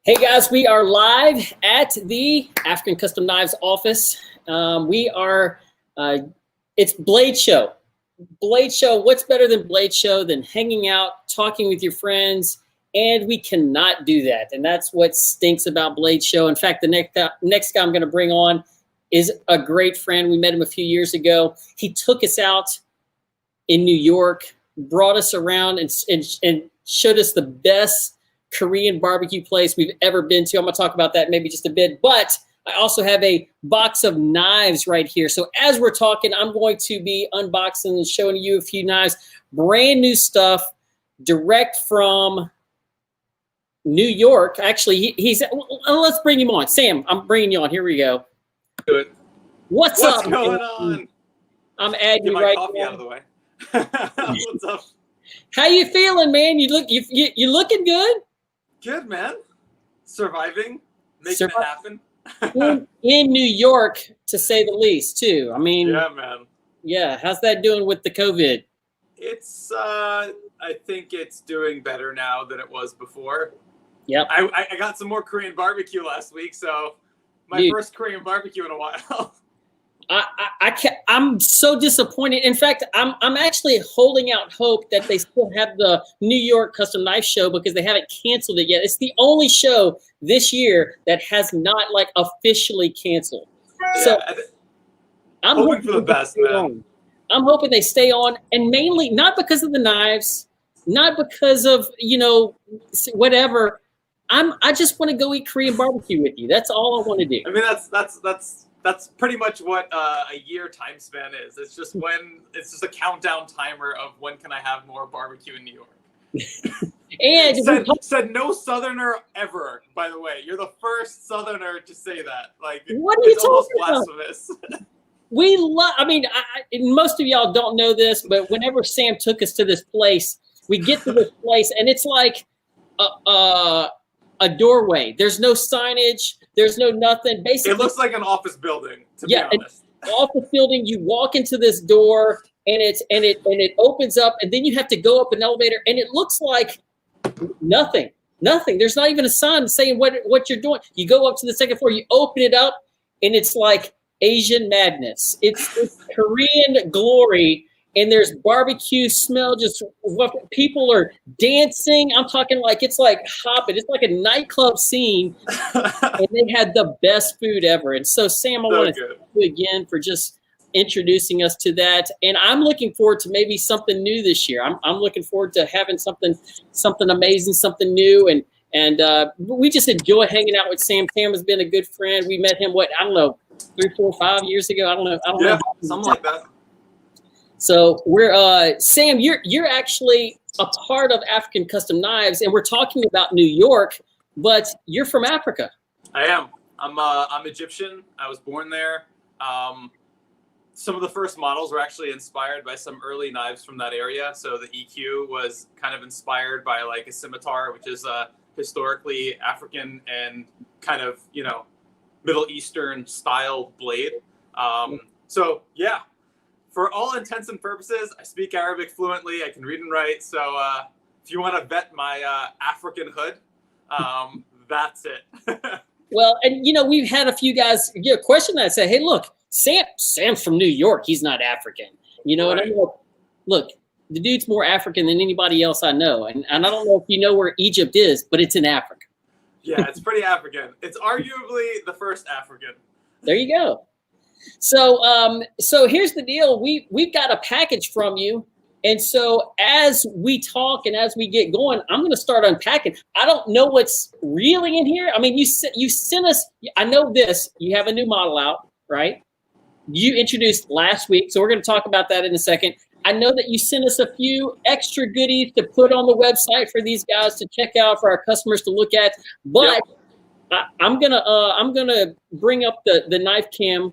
Hey guys, we are live at the African Custom Knives office. It's Blade Show. Blade Show, what's better than Blade Show than hanging out, talking with your friends, and we cannot do that. And that's what stinks about Blade Show. In fact, the next guy I'm gonna bring on is a great friend. We met him a few years ago. He took us out in New York, brought us around and showed us the best Korean barbecue place we've ever been to. I'm gonna talk about that maybe just a bit, but I also have a box of knives right here. So as we're talking, I'm going to be unboxing and showing you a few knives, brand new stuff, direct from New York. Actually, let's bring him on. Sam, I'm bringing you on. Here we go. Good. What's up? What's going on? I'm adding you right right coffee out of the way. What's up? How you feeling, man? You looking good? Good, man. Surviving, making it happen. in New York, to say the least, too. I mean, yeah, man. Yeah, how's that doing with the COVID? It's, I think it's doing better now than it was before. Yep. I got some more Korean barbecue last week, so my first Korean barbecue in a while. I'm so disappointed. In fact, I'm actually holding out hope that they still have the New York Custom Knife Show because they haven't canceled it yet. It's the only show this year that has not like officially canceled. Yeah, so I'm hoping for the best, man. I'm hoping they stay on, and mainly not because of the knives, not because of whatever. I just want to go eat Korean barbecue with you. That's all I want to do. I mean, that's pretty much what a year time span is. It's just a countdown timer of when can I have more barbecue in New York. And said no Southerner ever, by the way. You're the first Southerner to say that. Like, what are you talking about? Blasphemous. I mean, most of y'all don't know this, but whenever Sam took us to this place, we get to this place and it's like a doorway. There's no signage. There's no nothing. Basically, it looks like an office building. To be honest, office building. You walk into this door, and it opens up, and then you have to go up an elevator, and it looks like nothing. Nothing. There's not even a sign saying what you're doing. You go up to the second floor. You open it up, and it's like Asian madness. It's Korean glory. And there's barbecue smell, just people are dancing. I'm talking like it's like hopping. It's like a nightclub scene. And they had the best food ever. And so, Sam, I want to thank you again for just introducing us to that. And I'm looking forward to maybe something new this year. I'm looking forward to having something amazing, something new. And we just enjoy hanging out with Sam. Sam has been a good friend. We met him, I don't know, 3, 4, 5 years ago. I don't know. Something like that. So we're Sam, you're actually a part of African Custom Knives, and we're talking about New York, but you're from Africa. I am. I'm Egyptian. I was born there. Some of the first models were actually inspired by some early knives from that area. So the EQ was kind of inspired by like a scimitar, which is a historically African and kind of Middle Eastern style blade. So yeah. For all intents and purposes, I speak Arabic fluently. I can read and write. So if you want to vet my African hood, that's it. Well, and we've had a few guys question that. Say, hey, look, Sam's from New York. He's not African. And I'm like, look, the dude's more African than anybody else I know. And I don't know if you know where Egypt is, but it's in Africa. Yeah, it's pretty African. It's arguably the first African. There you go. So here's the deal. We've got a package from you. And so as we talk and as we get going, I'm going to start unpacking. I don't know what's really in here. I mean, you sent us, I know this, you have a new model out, right? You introduced last week. So we're going to talk about that in a second. I know that you sent us a few extra goodies to put on the website for these guys to check out, for our customers to look at. But I'm going to bring up the knife cam.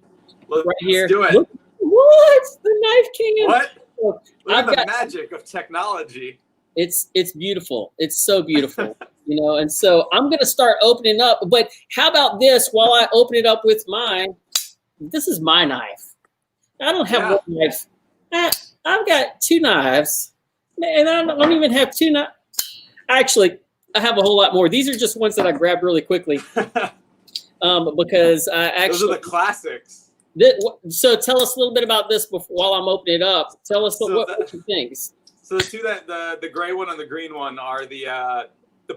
Right here. Let's do it. What? The knife cam. What? Look at the magic of technology. It's beautiful. It's so beautiful. And so I'm going to start opening up. But how about this? While I open it up with mine, this is my knife. I don't have one knife. I've got 2 knives. And I don't even have 2 knives. Actually, I have a whole lot more. These are just ones that I grabbed really quickly because I actually. Those are the classics. So tell us a little bit about this while I'm opening it up. Tell us what you think. So the two the gray one and the green one are the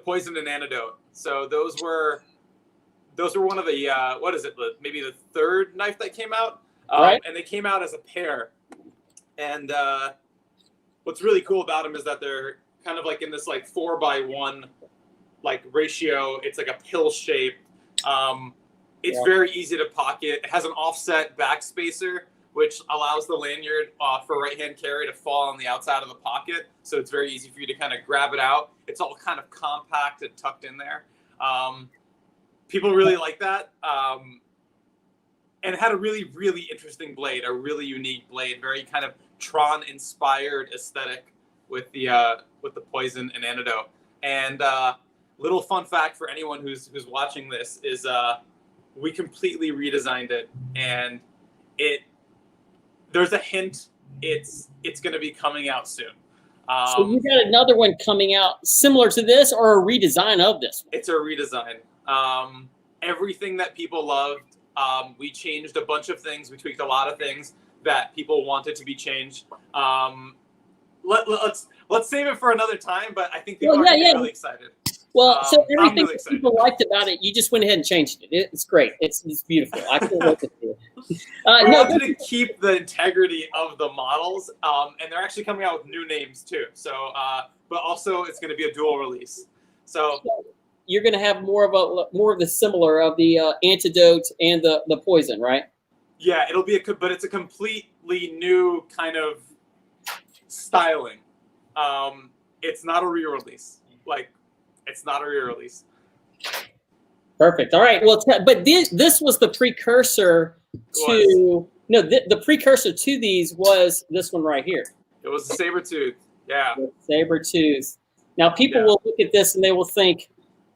poison and antidote. So those were one of the what is it? Maybe the third knife that came out, right? And they came out as a pair. And what's really cool about them is that they're kind of like in this like 4x1 like ratio. It's like a pill shape. It's very easy to pocket. It has an offset back spacer, which allows the lanyard for right-hand carry to fall on the outside of the pocket. So it's very easy for you to kind of grab it out. It's all kind of compact and tucked in there. People really like that. And it had a really, really interesting blade, a really unique blade, very kind of Tron-inspired aesthetic with the poison and antidote. And little fun fact for anyone who's watching this is we completely redesigned it, and there's a hint it's going to be coming out soon. So you got another one coming out similar to this, or a redesign of this one? It's a redesign. Everything that people loved, we changed a bunch of things. We tweaked a lot of things that people wanted to be changed. Let's save it for another time, but I think people are really excited. Well, so everything really that people liked about it, you just went ahead and changed it. It's great. It's beautiful. I can't wait to see it. We wanted to keep the integrity of the models, and they're actually coming out with new names too. So, but also it's going to be a dual release. So you're going to have more of the similar of the antidote and the poison, right? Yeah, it'll be but it's a completely new kind of styling. It's not a re-release. It's not a re-release. Perfect. All right. Well, but this was the precursor to the precursor to these was this one right here. It was the saber-tooth. Yeah. Saber-tooth. Now people will look at this and they will think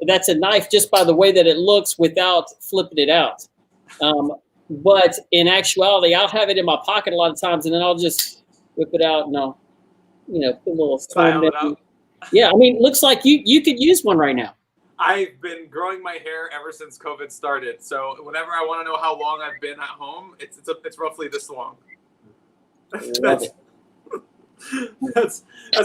that's a knife just by the way that it looks without flipping it out. But in actuality, I'll have it in my pocket a lot of times, and then I'll just whip it out and I'll, put a little style it out. Yeah, I mean, it looks like you could use one right now. I've been growing my hair ever since COVID started. So whenever I want to know how long I've been at home, it's roughly this long. That's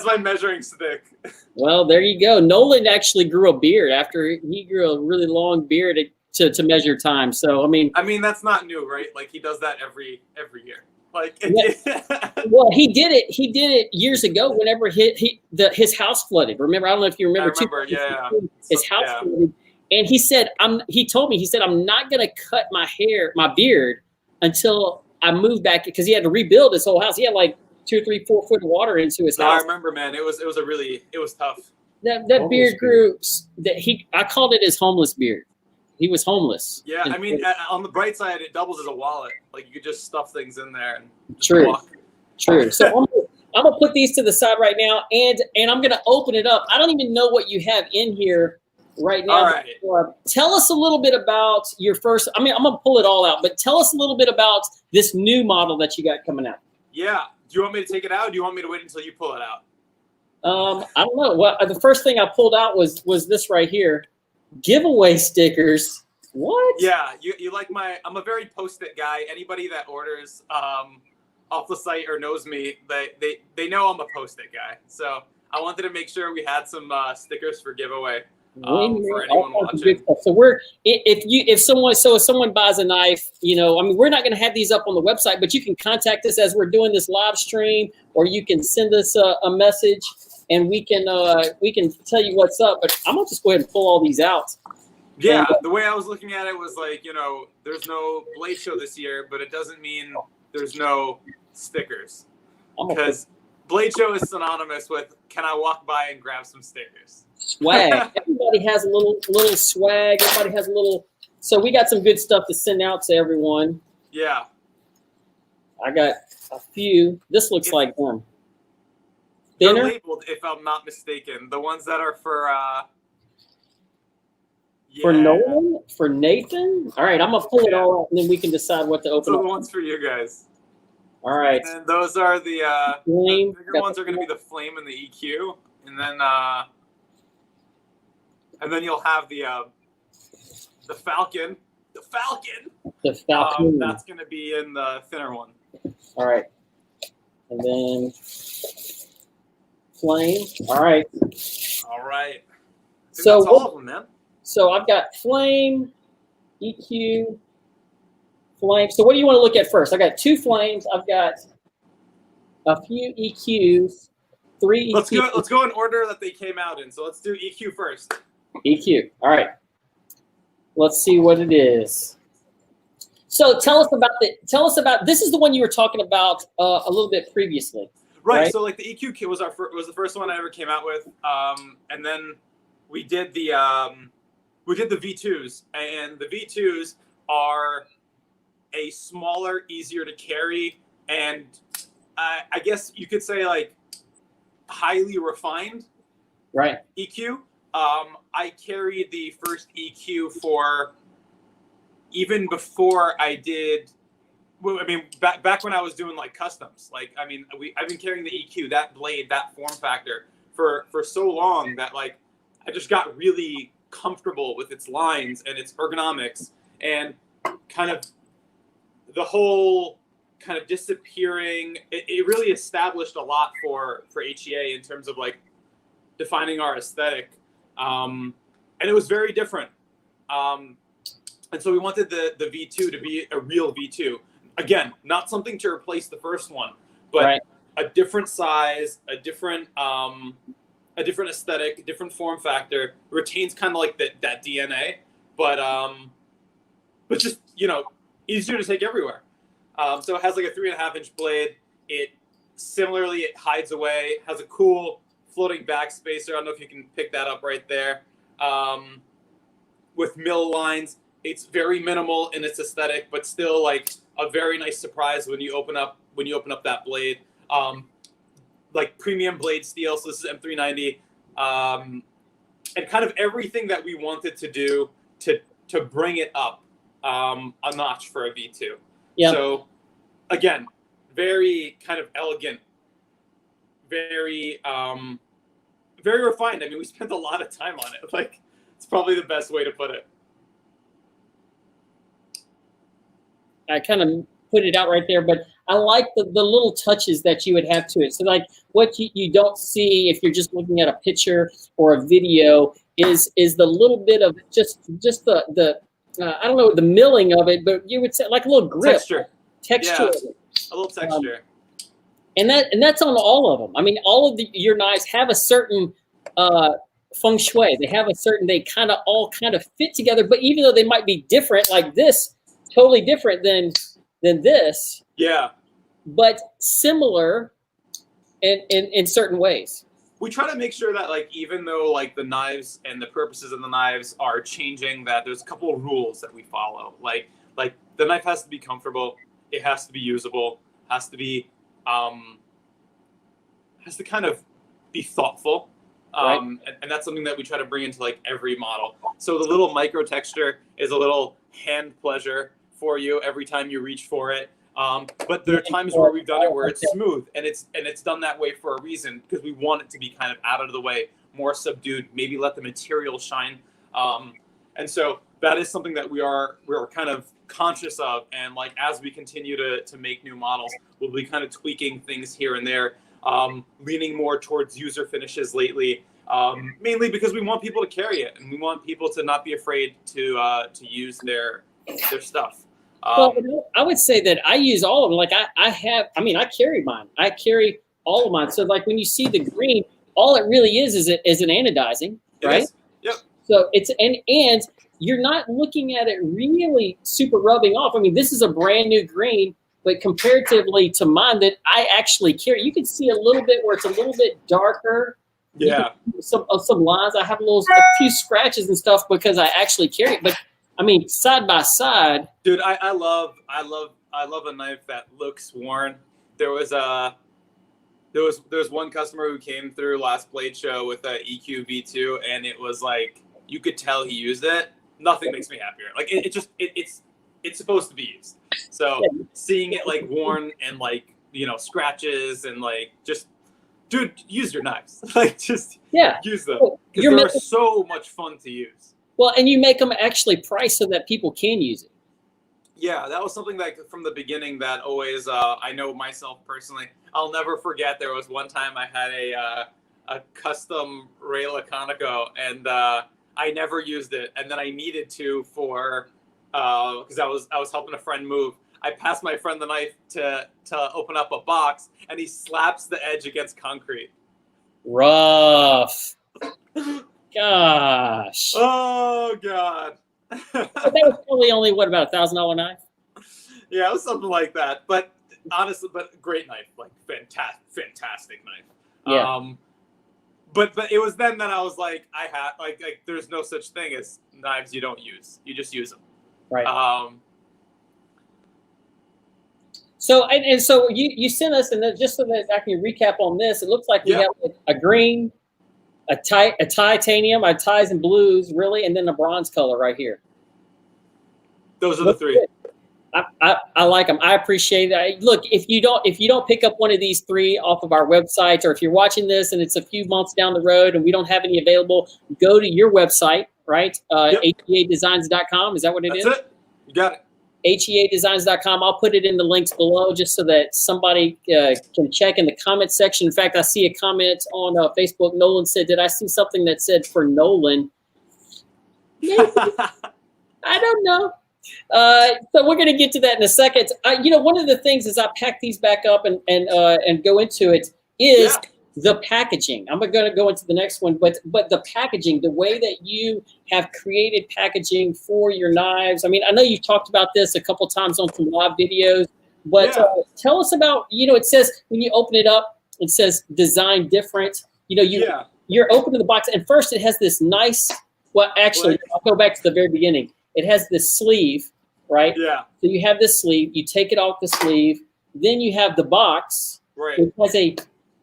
my measuring stick. Well, there you go. Nolan actually grew a beard after he grew a really long beard to measure time. So I mean that's not new, right? Like he does that every year. Well, he did it years ago. Whenever his house flooded. Remember, I don't know if you remember. His house flooded, and he said, He told me, I'm not gonna cut my beard until I move back, because he had to rebuild his whole house. He had like 2, 3, 4 foot of water into his house. I remember, man. It was tough. That beard grew. I called it his homeless beard. He was homeless. Yeah, I mean, on the bright side, it doubles as a wallet. Like you could just stuff things in there and just walk. True. So I'm gonna put these to the side right now, and I'm gonna open it up. I don't even know what you have in here right now. All right. Tell us a little bit about your first. I mean, I'm gonna pull it all out, but tell us a little bit about this new model that you got coming out. Yeah. Do you want me to take it out? Or do you want me to wait until you pull it out? I don't know. Well, the first thing I pulled out was this right here. Giveaway stickers. What? Yeah, you like I'm a very post-it guy. Anybody that orders off the site or knows me, they know I'm a post-it guy. So I wanted to make sure we had some stickers for giveaway for anyone watching. So if someone buys a knife, we're not going to have these up on the website, but you can contact us as we're doing this live stream, or you can send us a message. And we can tell you what's up, but I'm gonna just go ahead and pull all these out. Yeah, the way I was looking at it was like, there's no Blade Show this year, but it doesn't mean there's no stickers, because Blade Show is synonymous with can I walk by and grab some stickers? Swag. Everybody has a little swag. Everybody has a little. So we got some good stuff to send out to everyone. Yeah. I got a few. This looks like them. They're labeled, if I'm not mistaken. The ones that are for Nolan, for Nathan. All right, I'm gonna pull it all out, and then we can decide what to open. So the ones for you guys. All right. And those are the flame. The bigger ones are going to be the flame and the EQ, and then And then you'll have the Falcon. The Falcon. The Falcon. That's going to be in the thinner one. All right. And then Flame. All right. All right. So that's all of them, man. So I've got Flame, EQ, Flame. So what do you want to look at first? I got 2 Flames. I've got a few EQs, 3 EQs. Let's go in order that they came out in. So let's do EQ first. EQ. All right. Let's see what it is. So tell us about this is the one you were talking about a little bit previously. Right. So like the EQ kit was the first one I ever came out with. And then we did the V2s, and the V2s are a smaller, easier to carry, and I guess you could say like highly refined EQ. I carried the first EQ for even before I did. Well, I mean, back when I was doing like customs, like I mean, I've been carrying the EQ, that blade, that form factor for so long that like I just got really comfortable with its lines and its ergonomics, and kind of the whole kind of disappearing. It really established a lot for HEA in terms of like defining our aesthetic, and it was very different. And so we wanted the V2 to be a real V2. Again, not something to replace the first one, but a different size, a different aesthetic, a different form factor. Retains kind of like that DNA, but just easier to take everywhere. So it has like a 3.5-inch blade. It hides away. Has a cool floating back spacer. I don't know if you can pick that up right there. With mill lines. It's very minimal in its aesthetic, but still like a very nice surprise when you open up that blade. Like premium blade steel, so this is M390, and kind of everything that we wanted to do to bring it up a notch for a V2. Yeah. So again, very kind of elegant, very very refined. I mean, we spent a lot of time on it. Like, it's probably the best way to put it. I kind of put it out right there, but I like the little touches that you would have to it. So like what you don't see if you're just looking at a picture or a video is the little bit of just the I don't know the milling of it, but you would say like a little grip. Texture. Yeah, a little texture. And that's on all of them. I mean, all of your knives have a certain feng shui. They have a certain, they kind of all kind of fit together, but even though they might be different, like this, totally different than this. Yeah. But similar in certain ways. We try to make sure that like even though like the knives and the purposes of the knives are changing, that there's a couple of rules that we follow. Like the knife has to be comfortable, it has to be usable, has to be has to kind of be thoughtful. And that's something that we try to bring into like every model. So the little micro texture is a little hand pleasure for you every time you reach for it. But there are times where we've done it where it's smooth, and it's done that way for a reason, because we want it to be kind of out of the way, more subdued, maybe let the material shine. And so that is something that we're kind of conscious of, and like as we continue to make new models, we'll be kind of tweaking things here and there, leaning more towards user finishes lately, mainly because we want people to carry it, and we want people to not be afraid to use their stuff. Well, I would say that I use all of them. Like I carry mine. I carry all of mine. So like when you see the green, all it really is an anodizing, right? Yep. So it's and you're not looking at it really super rubbing off. I mean, this is a brand new green, but comparatively to mine that I actually carry, you can see a little bit where it's a little bit darker. Yeah. Some lines. I have a few scratches and stuff because I actually carry it, but. I mean, side by side. Dude, I love a knife that looks worn. There was one customer who came through last blade show with a EQ V2, and it was like you could tell he used it. Nothing makes me happier. Like it's supposed to be used. So seeing it like worn and like scratches and like just dude, use your knives. Like, just use them, because they're so much fun to use. Well, and you make them actually priced so that people can use it. Yeah, that was something that from the beginning that always, I know myself personally, I'll never forget. There was one time I had a custom Ray Laconico, and I never used it, and then I needed to for because I was helping a friend move. I passed my friend the knife to open up a box, and he slaps the edge against concrete. Rough. Gosh. Oh God. But that was probably only what, about $1,000 knife? Yeah, it was something like that. But honestly, great knife, like fantastic knife. Yeah. But it was then that I was like, I had like there's no such thing as knives you don't use. You just use them. Right. So and so you sent us, and just so that I can recap on this, it looks like we have a green, a titanium, a ties and blues, really, and then a bronze color right here. Those are the three. I like them. I appreciate it. Look, if you don't pick up one of these three off of our website, or if you're watching this and it's a few months down the road and we don't have any available, go to your website, right? HEAdesigns.com. Is that what it is? That's it. You got it. HEAdesigns.com. I'll put it in the links below just so that somebody can check in the comment section. In fact, I see a comment on Facebook. Nolan said, "Did I see something that said for Nolan?" Maybe. I don't know. So we're going to get to that in a second. One of the things as I pack these back up and go into it is the packaging. I'm going to go into the next one, but the packaging, the way that you have created packaging for your knives. I mean, I know you've talked about this a couple times on some live videos, but tell us about, it says when you open it up, it says design different. You're opening the box, and first it has this nice, well, actually, I'll go back to the very beginning. It has this sleeve, right? Yeah. So you have this sleeve. You take it off the sleeve. Then you have the box. Right. It has a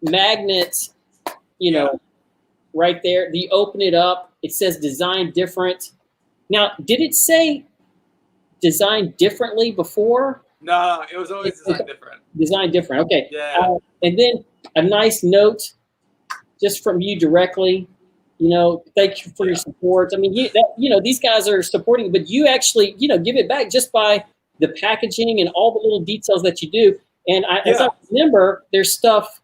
magnet, right there. You open it up. It says design different. Now, did it say design differently before? No, it was always design different. Design different. Okay. Yeah. And then a nice note just from you directly. Thank you for your support. I mean, these guys are supporting, but you actually, give it back just by the packaging and all the little details that you do. And as I remember, there's stuff.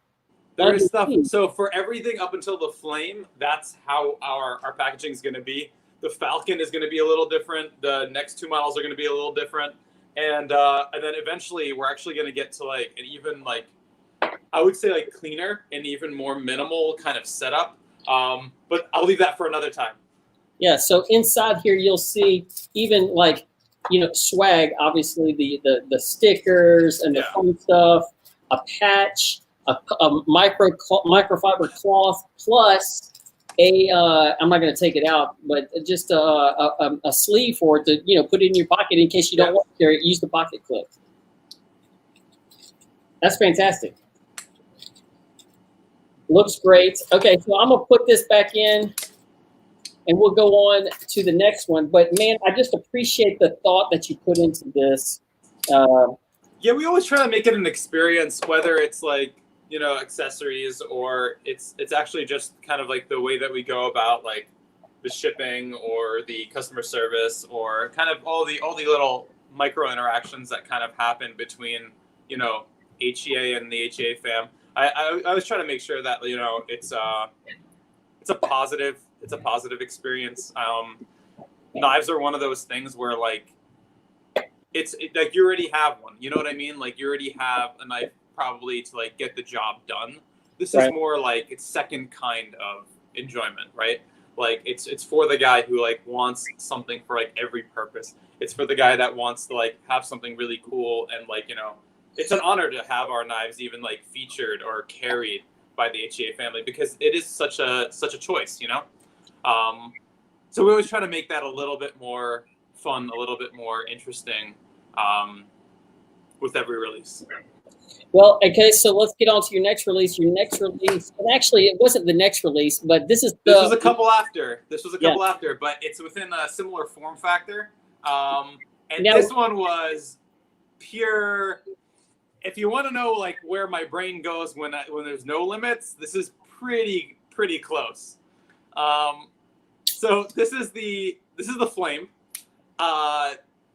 There is stuff. So for everything up until the flame, that's how our packaging is going to be. The Falcon is going to be a little different. The next two models are going to be a little different. And then eventually we're actually going to get to like an even I would say cleaner and even more minimal kind of setup. But I'll leave that for another time. Yeah. So inside here, you'll see even swag, obviously the stickers and the fun stuff, a patch, a microfiber cloth, plus I'm not going to take it out, but just a sleeve for it to, put it in your pocket in case you don't want to carry it, use the pocket clip. That's fantastic. Looks great. Okay, so I'm gonna put this back in, and we'll go on to the next one. But man, I just appreciate the thought that you put into this. Yeah, we always try to make it an experience, whether it's accessories or it's actually just kind of the way that we go about the shipping or the customer service or kind of all the little micro interactions that kind of happen between HEA and the HEA fam. I always try to make sure that it's a positive experience. Knives are one of those things where it's you already have one. You know what I mean? You already have a knife probably to get the job done. This is more it's second kind of enjoyment, right? It's for the guy who wants something for every purpose. It's for the guy that wants to have something really cool and it's an honor to have our knives even featured or carried by the HEA family because it is such a choice, So we always try to make that a little bit more fun, a little bit more interesting with every release. Well, okay, so let's get on to your next release. Your next release, and actually it wasn't the next release, but this was a couple after. But it's within a similar form factor. And now, this one was pure if you want to know like where my brain goes when there's no limits, this is pretty close. So this is the flame.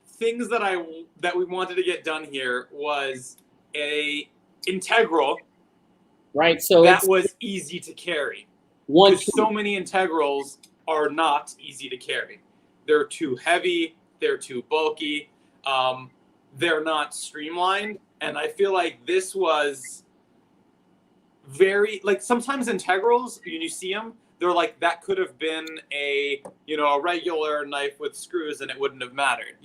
Things that we wanted to get done here was a integral, right? So that was easy to carry. Because so many integrals are not easy to carry. They're too heavy. They're too bulky. They're not streamlined. And I feel like this was very, like, sometimes integrals, when you see them, they're like, that could have been a regular knife with screws and it wouldn't have mattered,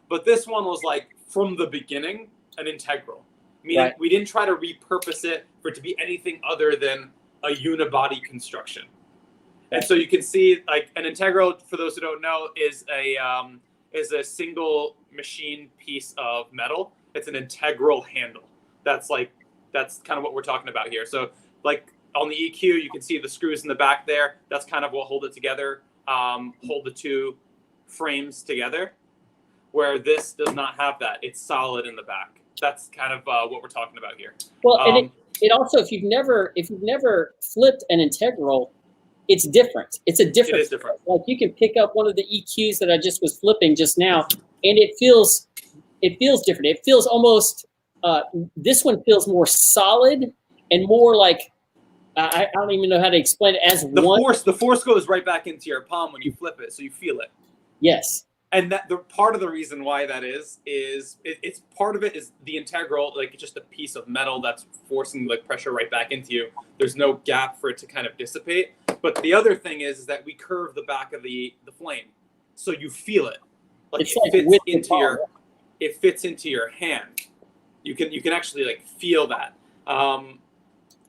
But this one was like, from the beginning, an integral. Meaning we didn't try to repurpose it for it to be anything other than a unibody construction. And so you can see, like, an integral, for those who don't know, is a single machine piece of metal. It's an integral handle. That's kind of what we're talking about here. So, like, on the EQ, you can see the screws in the back there. That's kind of what hold it together, hold the two frames together, where this does not have that. It's solid in the back. That's kind of what we're talking about here. Well, and it also, if you've never flipped an integral, it's different. It's a different. It is different. Like, you can pick up one of the EQs that I just was flipping just now, and it feels different. It feels almost, this one feels more solid and more like, I don't even know how to explain it as the force goes right back into your palm when you flip it, so you feel it. Yes. And that the part of the reason why that is it's part of it is the integral, like, it's just a piece of metal that's forcing like pressure right back into you. There's no gap for it to kind of dissipate. But the other thing is that we curve the back of the flame, so you feel it. Like, it fits into your hand. You can actually like feel that.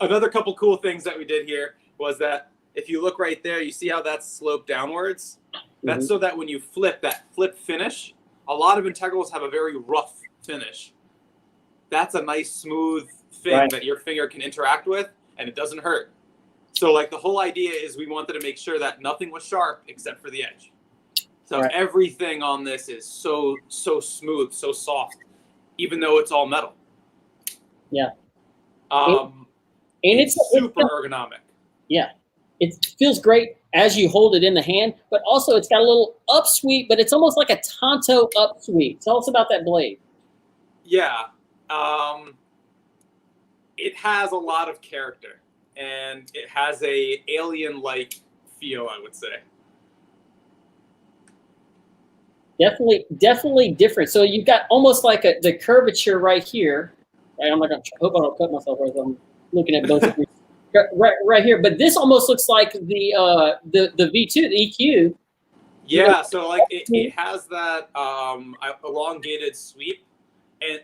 Another couple cool things that we did here was that if you look right there, you see how that's sloped downwards. That's so that when you flip, that flip finish, a lot of integrals have a very rough finish. That's a nice smooth thing that your finger can interact with, and it doesn't hurt. So, like, the whole idea is we wanted to make sure that nothing was sharp except for the edge. So everything on this is so smooth, so soft, even though it's all metal. Yeah. And it's super ergonomic. Yeah. It feels great as you hold it in the hand, but also it's got a little upsweep, but it's almost like a Tonto upsweep. Tell us about that blade. Yeah. It has a lot of character, and it has a alien-like feel, I would say. Definitely different. So you've got almost like the curvature right here. Right? I'm like, I hope I don't cut myself as I'm looking at both of these. Right here, but this almost looks like the V2, the EQ. Yeah, so like it has that elongated sweep,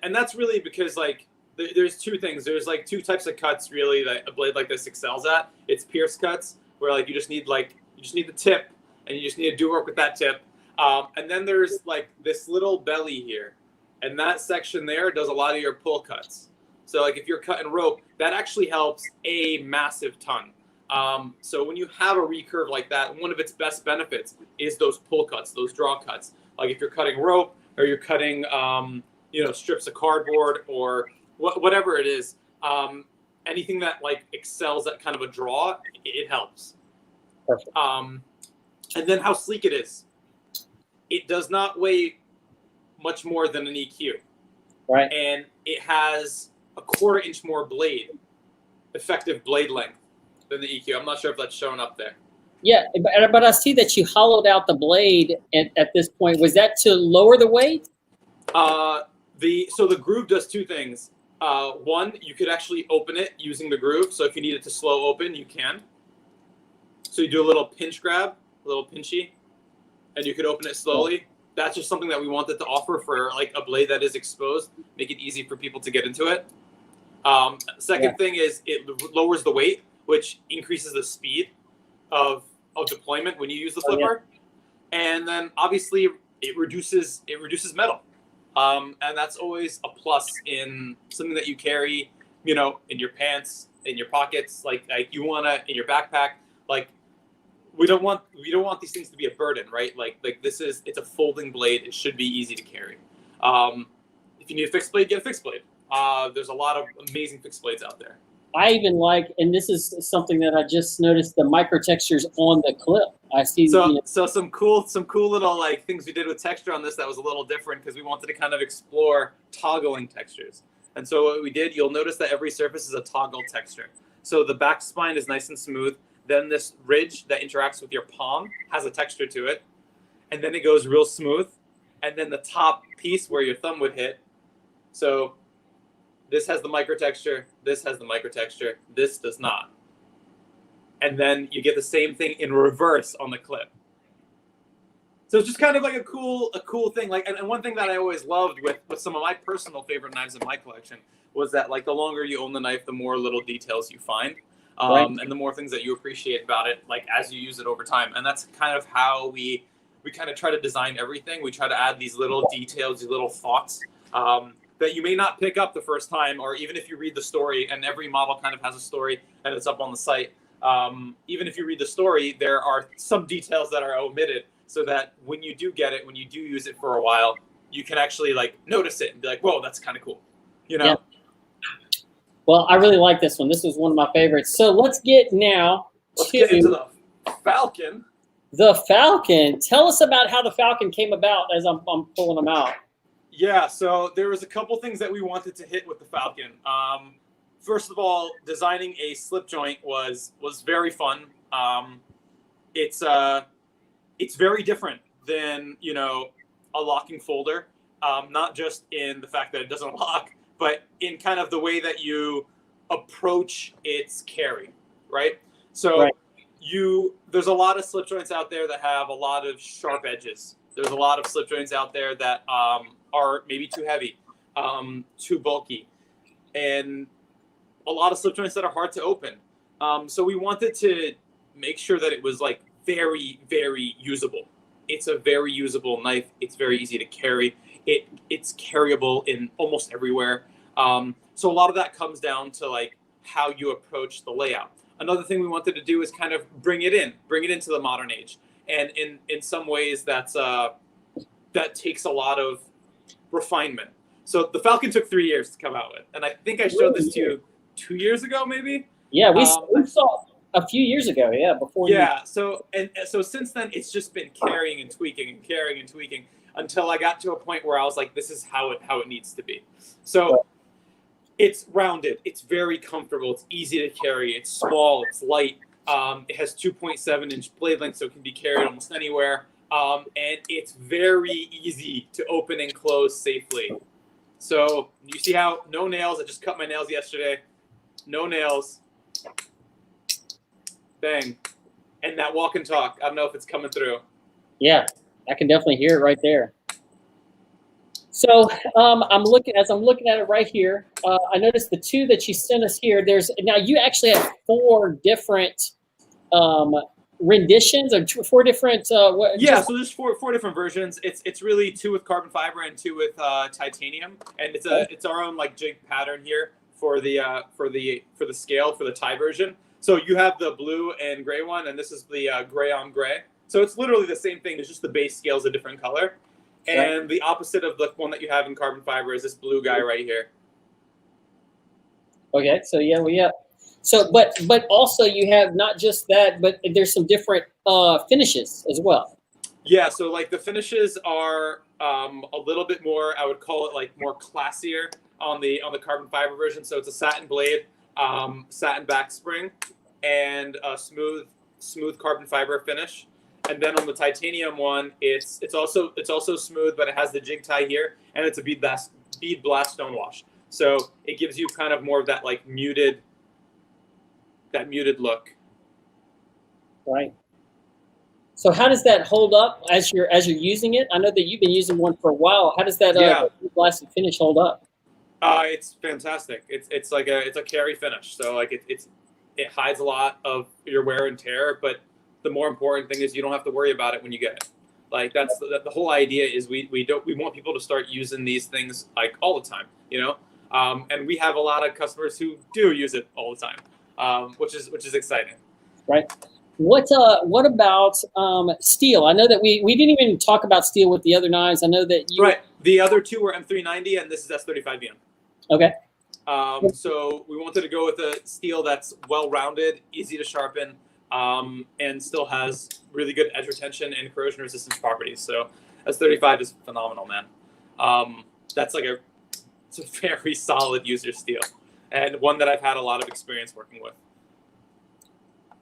and that's really because, like, there's two things. There's like two types of cuts really that a blade like this excels at. It's pierce cuts, where like you just need the tip, and you just need to do work with that tip. And then there's like this little belly here, and that section there does a lot of your pull cuts. So, like, if you're cutting rope, that actually helps a massive ton. So when you have a recurve like that, one of its best benefits is those pull cuts, those draw cuts. Like if you're cutting rope, or you're cutting, strips of cardboard, or whatever it is, anything that like excels at kind of a draw, it helps. Perfect. And then how sleek it is. It does not weigh much more than an EQ. Right. And it has a 1/4 inch more effective blade length than the EQ. I'm not sure if that's shown up there. Yeah, but I see that you hollowed out the blade at this point. Was that to lower the weight? So the groove does two things. One, you could actually open it using the groove. So if you need it to slow open, you can. So you do a little pinch grab, a little pinchy, and you could open it slowly. That's just something that we wanted to offer for like a blade that is exposed, make it easy for people to get into it. Second thing is it lowers the weight, which increases the speed of deployment when you use the flipper. And then obviously it reduces metal. And that's always a plus in something that you carry, in your pants, in your pockets, like you wanna in your backpack. Like we don't want these things to be a burden, right? Like it's a folding blade. It should be easy to carry. If you need a fixed blade, get a fixed blade. There's a lot of amazing fixed blades out there. I even like, and this is something that I just noticed, the micro textures on the clip. I see. So some cool little like things we did with texture on this that was a little different because we wanted to kind of explore toggling textures. And so what we did, you'll notice that every surface is a toggle texture. So the back spine is nice and smooth. Then this ridge that interacts with your palm has a texture to it. And then it goes real smooth. And then the top piece where your thumb would hit. So this has the micro texture, this has the micro texture, this does not. And then you get the same thing in reverse on the clip. So it's just kind of like a cool thing. Like, and one thing that I always loved with some of my personal favorite knives in my collection was that like the longer you own the knife, the more little details you find. Right. And the more things that you appreciate about it, like as you use it over time. And that's kind of how we kind of try to design everything. We try to add these little details, these little thoughts that you may not pick up the first time, or even if you read the story, and every model kind of has a story and it's up on the site. Even if you read the story, there are some details that are omitted so that when you do get it, when you do use it for a while, you can actually like notice it and be like, whoa, that's kind of cool. You know? Yeah. Well, I really like this one. This was one of my favorites. So let's get into the Falcon. The Falcon. Tell us about how the Falcon came about as I'm pulling them out. Yeah, so there was a couple things that we wanted to hit with the Falcon. First of all, designing a slip joint was very fun. It's very different than, you know, a locking folder, not just in the fact that it doesn't lock, but in kind of the way that you approach its carry, right? So right. There's a lot of slip joints out there that have a lot of sharp edges. There's a lot of slip joints out there that are maybe too heavy, too bulky, and a lot of slip joints that are hard to open. So we wanted to make sure that it was like very, very usable. It's a very usable knife. It's very easy to carry. It's carryable in almost everywhere. So a lot of that comes down to like how you approach the layout. Another thing we wanted to do is kind of bring it into the modern age. And in some ways that takes a lot of refinement. So the Falcon took 3 years to come out with. And I think I showed this to you 2 years ago, maybe? Yeah, we saw a few years ago, yeah, before. Yeah, so since then, it's just been carrying and tweaking until I got to a point where I was like, this is how it needs to be. So it's rounded, it's very comfortable, it's easy to carry, it's small, it's light. It has 2.7-inch blade length, so it can be carried almost anywhere. And it's very easy to open and close safely. So you see how no nails, I just cut my nails yesterday. No nails. Bang. And that walk and talk, I don't know if it's coming through. Yeah, I can definitely hear it right there. So I'm looking at it right here. I noticed the two that you sent us here. Now you actually have 4 different renditions or 4 different. So there's four different versions. It's really 2 with carbon fiber and 2 with titanium, and it's our own like jig pattern here for the scale for the tie version. So you have the blue and gray one, and this is the gray on gray. So it's literally the same thing. It's just the base scale is a different color. And the opposite of the one that you have in carbon fiber is this blue guy right here. Okay, so yeah. So, but also you have not just that, but there's some different finishes as well. Yeah, so like the finishes are a little bit more, I would call it like more classier on the carbon fiber version. So it's a satin blade, satin back spring, and a smooth carbon fiber finish. And then on the titanium one, it's also smooth, but it has the jig tie here, and it's a bead blast stone wash. So it gives you kind of more of that like muted look. Right. So how does that hold up as you're using it? I know that you've been using one for a while. How does that bead blasted finish hold up? It's fantastic. It's a carry finish. So like it hides a lot of your wear and tear, but the more important thing is you don't have to worry about it when you get it. Like that's the whole idea is we want people to start using these things like all the time, you know. And we have a lot of customers who do use it all the time, which is exciting. Right. What about steel? I know that we didn't even talk about steel with the other knives. I know that you the other 2 were M390 and this is S35VM. Okay. So we wanted to go with a steel that's well-rounded, easy to sharpen, and still has really good edge retention and corrosion resistance properties. So S35 is phenomenal, man. That's like it's a very solid user steel, and one that I've had a lot of experience working with.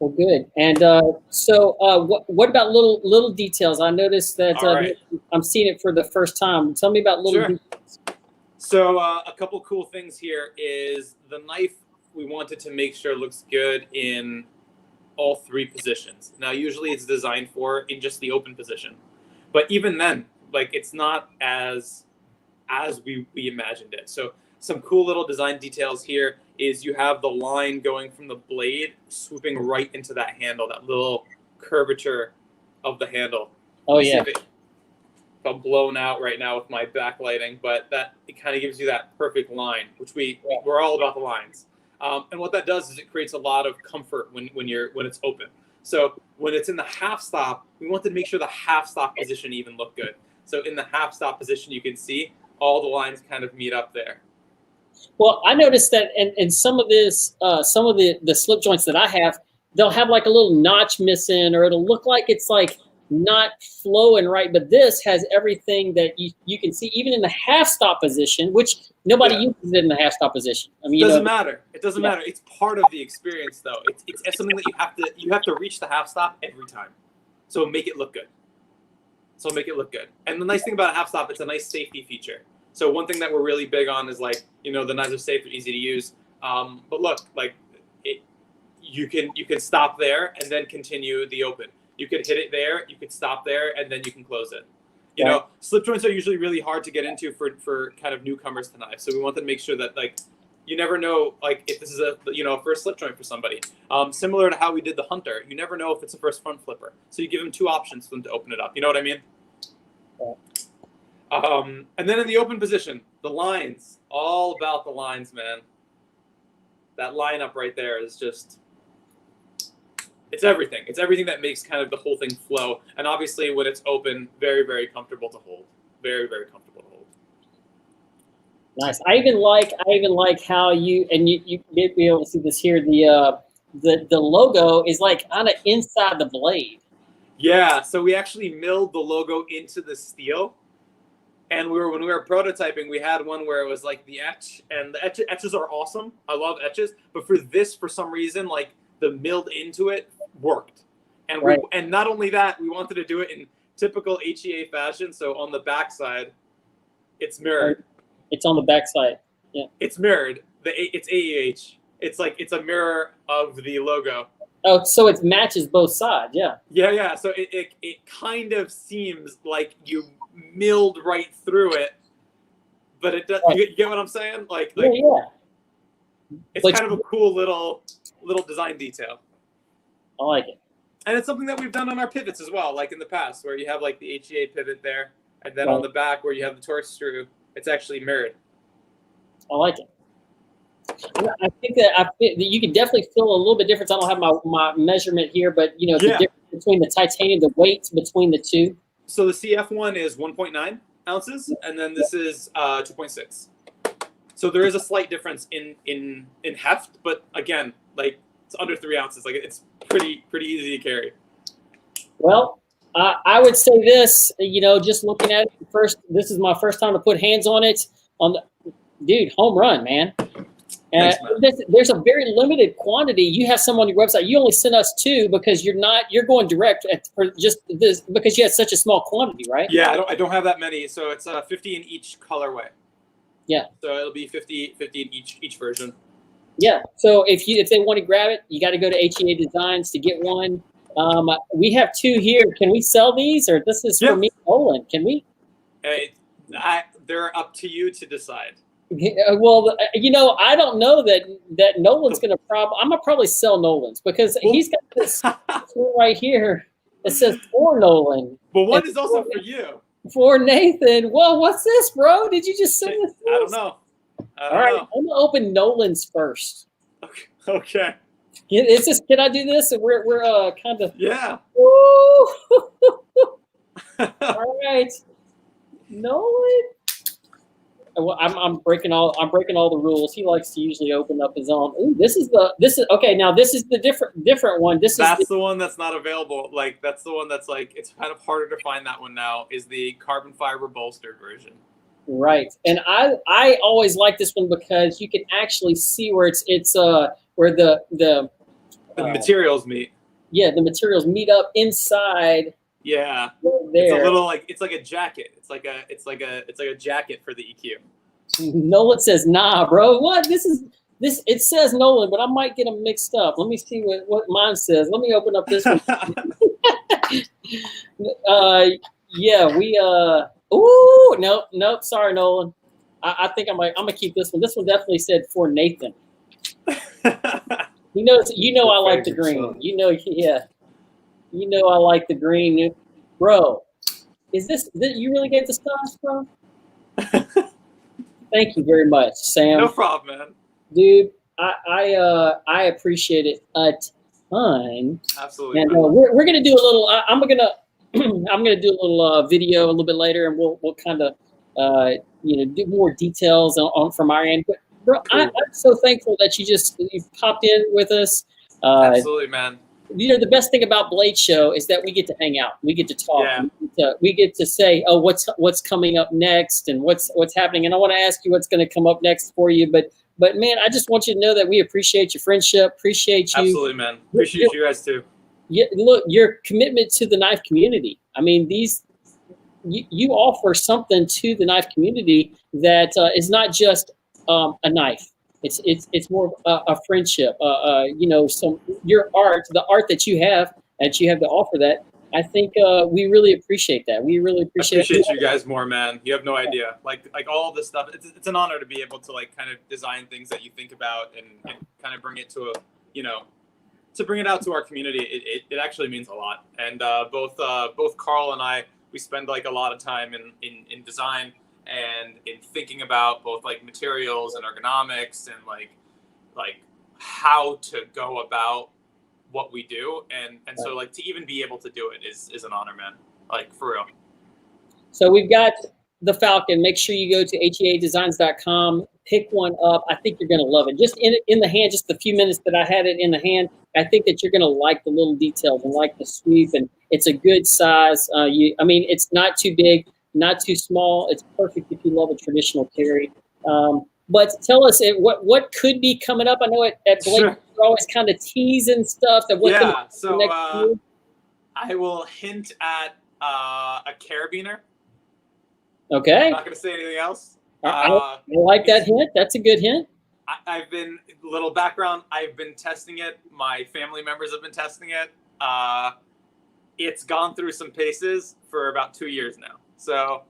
Well, good. And what about little details? I noticed that I'm seeing it for the first time. Tell me about little details. So a couple cool things here is the knife. We wanted to make sure looks good in all three positions. Now, usually it's designed for in just the open position, but even then, like it's not as we imagined it. So some cool little design details here is you have the line going from the blade swooping right into that handle, that little curvature of the handle. Oh yeah. I'm blown out right now with my backlighting, but that it kind of gives you that perfect line, which we're all about the lines. And what that does is it creates a lot of comfort when it's open. So when it's in the half stop, we want to make sure the half stop position even look good. So in the half stop position, you can see all the lines kind of meet up there. Well, I noticed that in some of this, some of the slip joints that I have, they'll have like a little notch missing, or it'll look like it's like not flowing right. But this has everything that you can see, even in the half stop position, which nobody uses it in the half stop position. I mean, it doesn't matter. It doesn't matter. It's part of the experience, though. It's something that you have to reach the half stop every time. So make it look good. And the nice thing about a half stop, it's a nice safety feature. So one thing that we're really big on is like, the knives are safe, they're easy to use. But look, like you can stop there and then continue the open. You could hit it there, you could stop there, and then you can close it. You know, slip joints are usually really hard to get into for kind of newcomers to knives. So we wanted to make sure that like you never know like if this is a first slip joint for somebody. Similar to how we did the Hunter, you never know if it's a first front flipper. So you give them two options for them to open it up. You know what I mean? And then in the open position, the lines, all about the lines, man. That lineup right there is just, it's everything. It's everything that makes kind of the whole thing flow. And obviously when it's open, very, very comfortable to hold. Very, very comfortable to hold. Nice. I even like how you may be able to see this here. The logo is like on the inside the blade. Yeah. So we actually milled the logo into the steel. And when we were prototyping, we had one where it was like the etch, and the etches are awesome. I love etches, but for this, for some reason, like the milled into it worked. And and not only that, we wanted to do it in typical HEA fashion. So on the back side, it's mirrored. It's on the back side. Yeah. It's mirrored. It's AEH. It's like it's a mirror of the logo. Oh, so it matches both sides. Yeah. Yeah. So it kind of seems like you milled right through it, but it does. You get what I'm saying? Like yeah. It's kind of a cool little design detail. I like it. And it's something that we've done on our pivots as well, like in the past, where you have like the HEA pivot there, and then on the back where you have the Torx screw, it's actually mirrored. I like it. I think that you can definitely feel a little bit difference. I don't have my measurement here, but the difference between the titanium, the weight between the two. So the CF one is 1.9 ounces, and then this is 2.6. So there is a slight difference in heft, but again, like it's under 3 ounces. Like it's pretty easy to carry. Well, I would say this. Just looking at it first, this is my first time to put hands on it. Dude, home run, man. Thanks, man. There's a very limited quantity. You have some on your website. You only sent us 2 because you're going direct for just this because you had such a small quantity, right? Yeah, I don't have that many. So it's 50 in each colorway. Yeah. So it'll be 50 in each version. Yeah. So if they want to grab it, you got to go to HEAdesigns to get one. We have 2 here. Can we sell these, or this is for me, Nolan? Can we? They're up to you to decide. Well, I don't know that Nolan's going to I'm going to probably sell Nolan's because he's got this right here that says for Nolan. But one is also for you. For Nathan. Well, what's this, bro? Did you just send this? I don't know. All right, I'm going to open Nolan's first. Okay. Can I do this? We're kind of. Yeah. All right. Nolan. Well, I'm breaking all the rules. He likes to usually open up his own. Ooh, this is okay. Now this is the different one. That's the one that's not available. Like that's the one that's like it's kind of harder to find that one now. Is the carbon fiber bolstered version. Right, and I always like this one because you can actually see where it's where the materials meet. Yeah, the materials meet up inside. Yeah, there. It's a little like it's like a jacket. It's like a jacket for the EQ. Nolan says, "Nah, bro. What? This. It says Nolan, but I might get them mixed up. Let me see what mine says. Let me open up this one. Yeah, we. Ooh, nope. Sorry, Nolan. I think I'm gonna keep this one. This one definitely said for Nathan. You know, I like the green. Son. Yeah. I like the green, bro. Is this you really get the stars, bro? Thank you very much, Sam. No problem, man. Dude, I appreciate it a ton. Absolutely. And we're gonna do a little. I'm gonna do a little video a little bit later, and we'll kind of do more details on from our end. But bro, cool. I'm so thankful that you popped in with us. Absolutely, man. The best thing about Blade Show is that we get to hang out. We get to talk. Yeah. We get to say, oh, what's coming up next and what's happening. And I want to ask you what's going to come up next for you. But man, I just want you to know that we appreciate your friendship. Appreciate you. Absolutely, man. Appreciate you guys too. Yeah, look, your commitment to the knife community. I mean, you offer something to the knife community that is not just a knife. It's more a friendship. Your art, the art that you have to offer that. I think we really appreciate that. We really appreciate you guys more, man. You have no idea. Like all this stuff. It's an honor to be able to like kind of design things that you think about and kind of bring it to to bring it out to our community. It actually means a lot. And both Carl and I, we spend like a lot of time in design and in thinking about both like materials and ergonomics and like how to go about what we do. And so like to even be able to do it is an honor, man. Like for real. So we've got the Falcon. Make sure you go to HEAdesigns.com, pick one up. I think you're going to love it. Just in the hand, just the few minutes that I had it in the hand, I think that you're going to like the little details and like the sweep. And it's a good size. It's not too big, not too small. It's perfect if you love a traditional carry. But tell us what could be coming up. I know at Blade, sure. We're always kind of teasing stuff. So I will hint at a carabiner. Okay. I'm not going to say anything else. I like that hint. That's a good hint. I've been, little background, I've been testing it. My family members have been testing it. It's gone through some paces for about 2 years now. So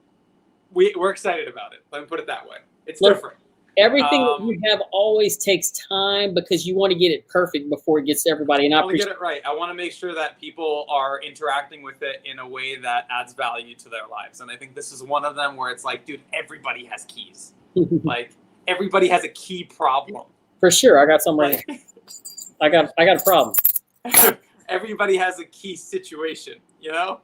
we're excited about it. Let me put it that way. It's different. Everything that you have always takes time because you want to get it perfect before it gets to everybody. And I want to get it right. I want to make sure that people are interacting with it in a way that adds value to their lives. And I think this is one of them where it's like, dude, everybody has keys. Like everybody has a key problem. For sure. I got some right here. I got a problem. Everybody has a key situation, Yeah.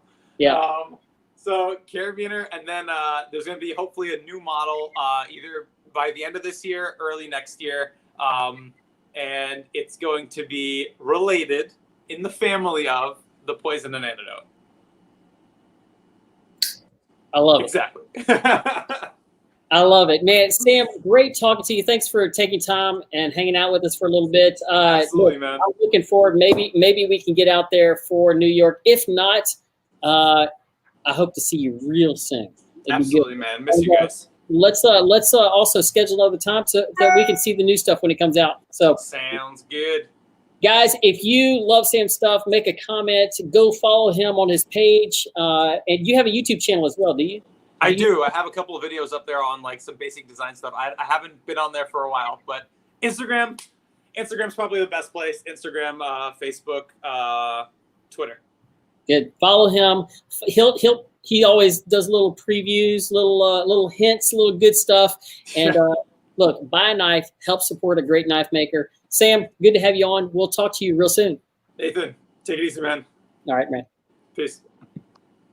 So carabiner, and then there's going to be hopefully a new model either by the end of this year, early next year, and it's going to be related in the family of the poison and antidote. I love it. Exactly. I love it, man. Sam, great talking to you. Thanks for taking time and hanging out with us for a little bit. Absolutely, man. I'm looking forward. Maybe we can get out there for New York. If not, I hope to see you real soon. Absolutely, man. Miss you guys. Let's also schedule another time so that we can see the new stuff when it comes out. So sounds good. Guys, if you love Sam's stuff, make a comment. Go follow him on his page. And you have a YouTube channel as well, do you? I do. I have a couple of videos up there on like some basic design stuff. I haven't been on there for a while, but Instagram's probably the best place. Instagram, Facebook, Twitter. Good. Follow him. He always does little previews, little hints, little good stuff. And look, buy a knife, help support a great knife maker. Sam, good to have you on. We'll talk to you real soon. Nathan, take it easy, man. All right, man. Peace.